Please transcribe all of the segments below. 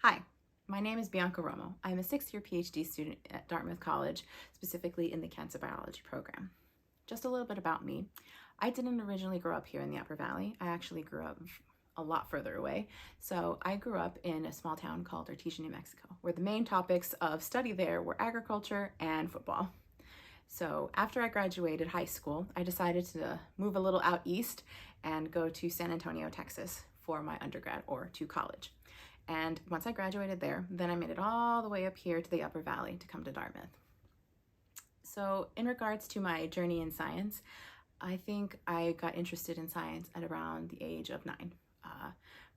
Hi, my name is Bianca Romo. I'm a sixth-year PhD student at Dartmouth College, specifically in the cancer biology program. Just a little bit about me. I didn't originally grow up here in the Upper Valley. I actually grew up a lot further away. So I grew up in a small town called Artesia, New Mexico, where the main topics of study there were agriculture and football. So after I graduated high school, I decided to move a little out east and go to San Antonio, Texas for my undergrad or to college. And once I graduated there, then I made it all the way up here to the Upper Valley to come to Dartmouth. So in regards to my journey in science, I think I got interested in science at around the age of 9.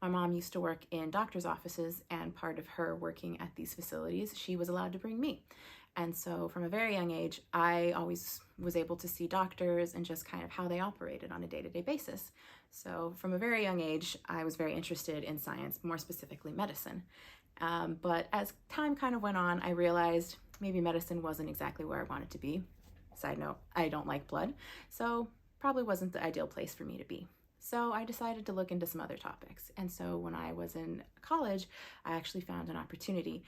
My mom used to work in doctor's offices, and part of her working at these facilities, she was allowed to bring me. And so from a very young age, I always was able to see doctors and just kind of how they operated on a day-to-day basis. So from a very young age, I was very interested in science, more specifically medicine. But as time kind of went on, I realized maybe medicine wasn't exactly where I wanted to be. Side note, I don't like blood, so probably wasn't the ideal place for me to be. So I decided to look into some other topics. And so when I was in college, I actually found an opportunity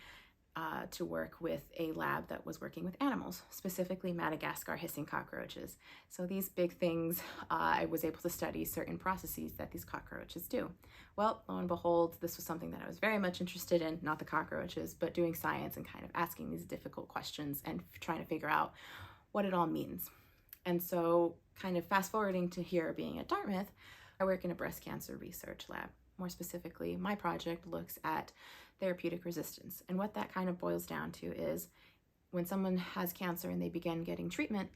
to work with a lab that was working with animals, specifically Madagascar hissing cockroaches. So these big things, I was able to study certain processes that these cockroaches do. Well, lo and behold, this was something that I was very much interested in, not the cockroaches, but doing science and kind of asking these difficult questions and trying to figure out what it all means. And so kind of fast forwarding to here being at Dartmouth, I work in a breast cancer research lab. More specifically, my project looks at therapeutic resistance. And what that kind of boils down to is when someone has cancer and they begin getting treatment,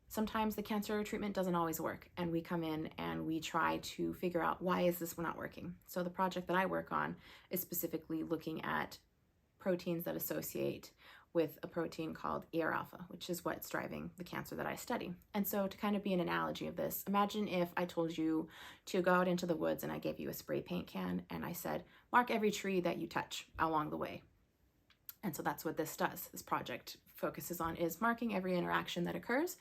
sometimes the cancer treatment doesn't always work. And we come in and we try to figure out, why is this not working? So the project that I work on is specifically looking at proteins that associate with a protein called ER alpha, which is what's driving the cancer that I study. And so to kind of be an analogy of this, imagine if I told you to go out into the woods and I gave you a spray paint can and I said, mark every tree that you touch along the way. And so that's what this does. This project focuses on is marking every interaction that occurs.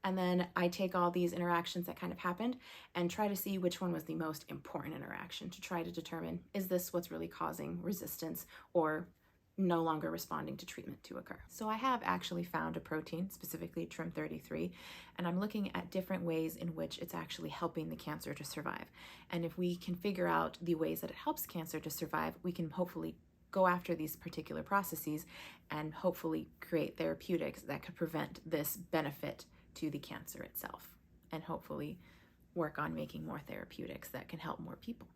And then I take all these interactions that kind of happened and try to see which one was the most important interaction to try to determine, is this what's really causing resistance or no longer responding to treatment to occur. So I have actually found a protein, specifically TRIM33, and I'm looking at different ways in which it's actually helping the cancer to survive. And if we can figure out the ways that it helps cancer to survive, we can hopefully go after these particular processes and hopefully create therapeutics that could prevent this benefit to the cancer itself, and hopefully work on making more therapeutics that can help more people.